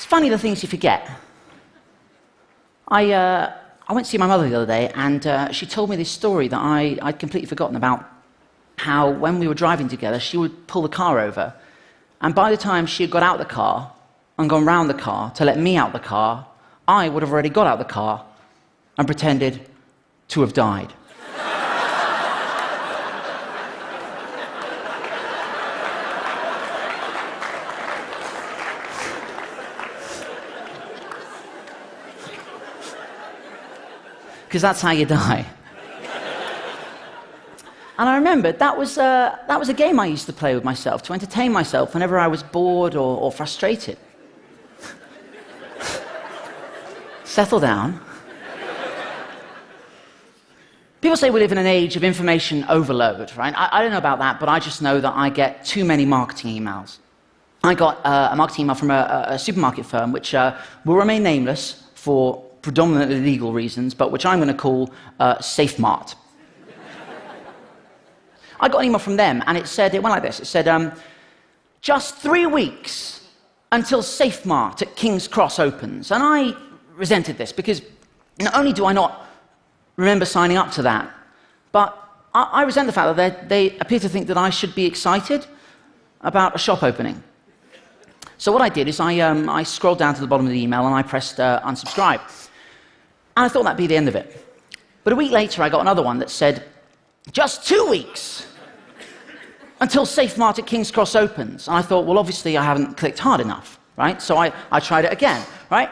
It's funny the things you forget. I went to see my mother the other day, and she told me this story that I'd completely forgotten about, how when we were driving together, she would pull the car over, and by the time she had got out the car and gone round the car to let me out the car, I would have already got out the car and pretended to have died. Because that's how you die. And I remembered that was a game I used to play with myself to entertain myself whenever I was bored or frustrated. Settle down. People say we live in an age of information overload, right? I don't know about that, but I just know that I get too many marketing emails. I got a marketing email from a supermarket firm, which will remain nameless for predominantly legal reasons, but which I'm going to call SafeMart. I got an email from them, and it went like this. It said, just 3 weeks until SafeMart at King's Cross opens. And I resented this, because not only do I not remember signing up to that, but I resent the fact that they appear to think that I should be excited about a shop opening. So what I did is I scrolled down to the bottom of the email, and I pressed unsubscribe. And I thought that'd be the end of it. But a week later, I got another one that said, just 2 weeks until SafeMart at King's Cross opens. And I thought, well, obviously I haven't clicked hard enough, right? So I tried it again, right?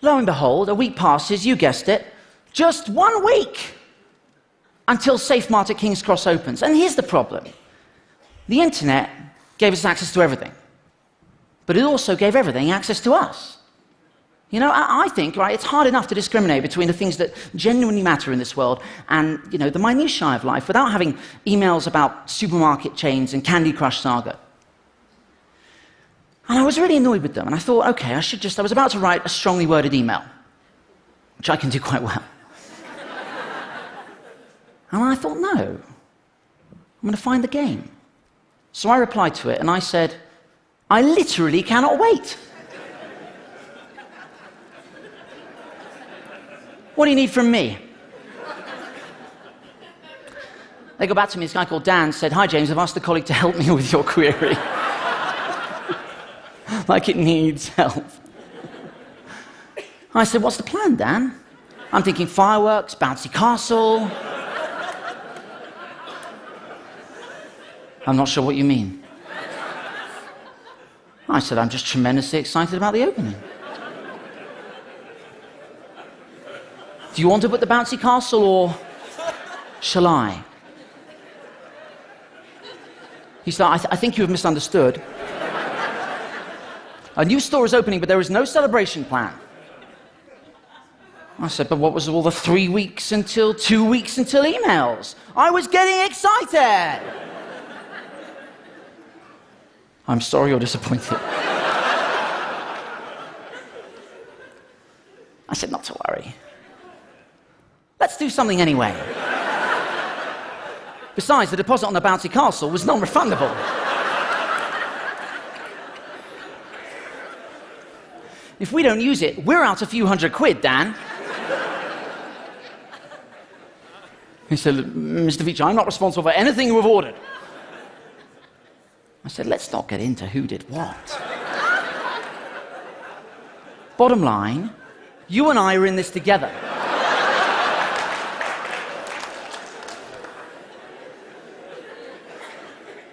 Lo and behold, a week passes, you guessed it, just 1 week until SafeMart at King's Cross opens. And here's the problem. The internet gave us access to everything, but it also gave everything access to us. You know, I think, right, it's hard enough to discriminate between the things that genuinely matter in this world and, you know, the minutiae of life without having emails about supermarket chains and Candy Crush Saga. And I was really annoyed with them, and I thought, okay, I was about to write a strongly worded email, which I can do quite well. And I thought, no, I'm going to find the game. So I replied to it, and I said, I literally cannot wait. What do you need from me? They got back to me, this guy called Dan said, hi James, I've asked a colleague to help me with your query. Like it needs help. I said, what's the plan, Dan? I'm thinking fireworks, bouncy castle. I'm not sure what you mean. I said, I'm just tremendously excited about the opening. Do you want to put the bouncy castle, or shall I? He said, I think you have misunderstood. A new store is opening, but there is no celebration plan. I said, but what was all the 3 weeks until 2 weeks until emails? I was getting excited. I'm sorry you're disappointed. I said, not to worry. Let's do something anyway. Besides, the deposit on the bouncy castle was non-refundable. If we don't use it, we're out a few £100, Dan. He said, Mr. Veach, I'm not responsible for anything you have ordered. I said, let's not get into who did what. Bottom line, you and I are in this together.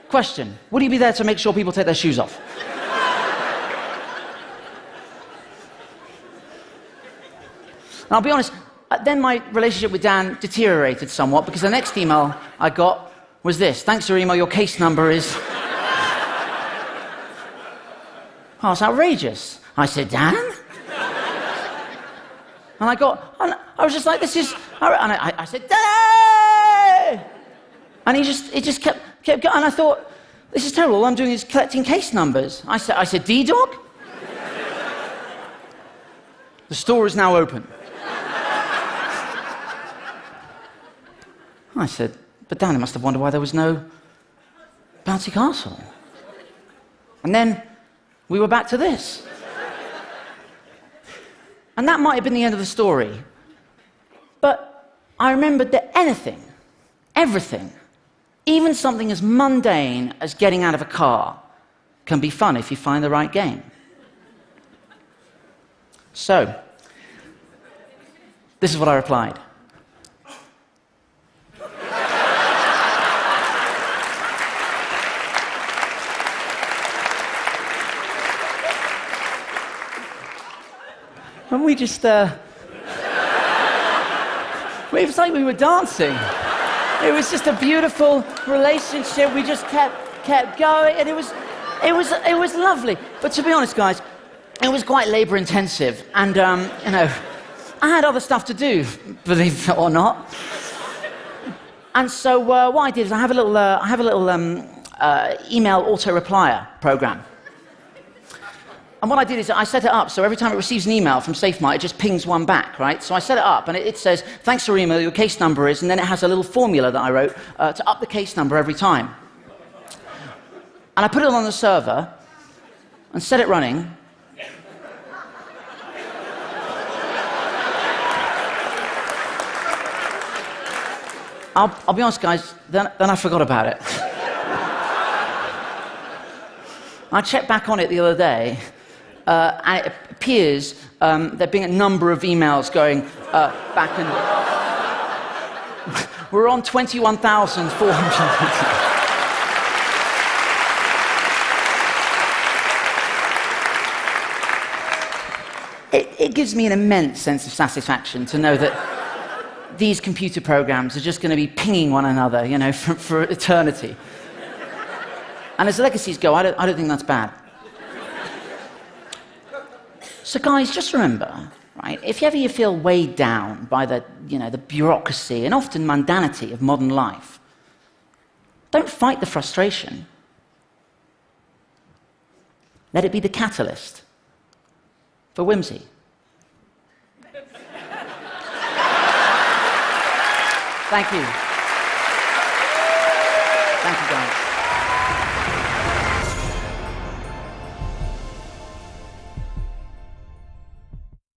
Question, will you be there to make sure people take their shoes off? And I'll be honest, then my relationship with Dan deteriorated somewhat, because the next email I got was this: thanks for your email, your case number is... Oh, it's outrageous. I said, Dan? And I was just like, this is... And I said, Dan! And he just kept going, and I thought, this is terrible, all I'm doing is collecting case numbers. I said, D-Dog? The store is now open. I said, but Dan, he must have wondered why there was no bouncy castle. And then we were back to this. And that might have been the end of the story. But I remembered that anything, everything, even something as mundane as getting out of a car, can be fun if you find the right game. So, this is what I replied. And we just, it was like we were dancing. It was just a beautiful relationship. We just kept going, and it was lovely. But to be honest, guys, it was quite labor-intensive, and you know, I had other stuff to do, believe it or not. And so what I did is I have a little email auto-replier program. And what I did is I set it up so every time it receives an email from SafeMart, it just pings one back, right? So I set it up, and it says, thanks for your email, your case number is, and then it has a little formula that I wrote to up the case number every time. And I put it on the server and set it running. I'll be honest, guys, then I forgot about it. I checked back on it the other day, and it appears there being a number of emails going back and... We're on 21,400. It gives me an immense sense of satisfaction to know that these computer programs are just going to be pinging one another, you know, for eternity. And as legacies go, I don't think that's bad. So guys, just remember, right, if ever you feel weighed down by the bureaucracy and often mundanity of modern life, don't fight the frustration. Let it be the catalyst for whimsy. Thank you. Thank you, guys.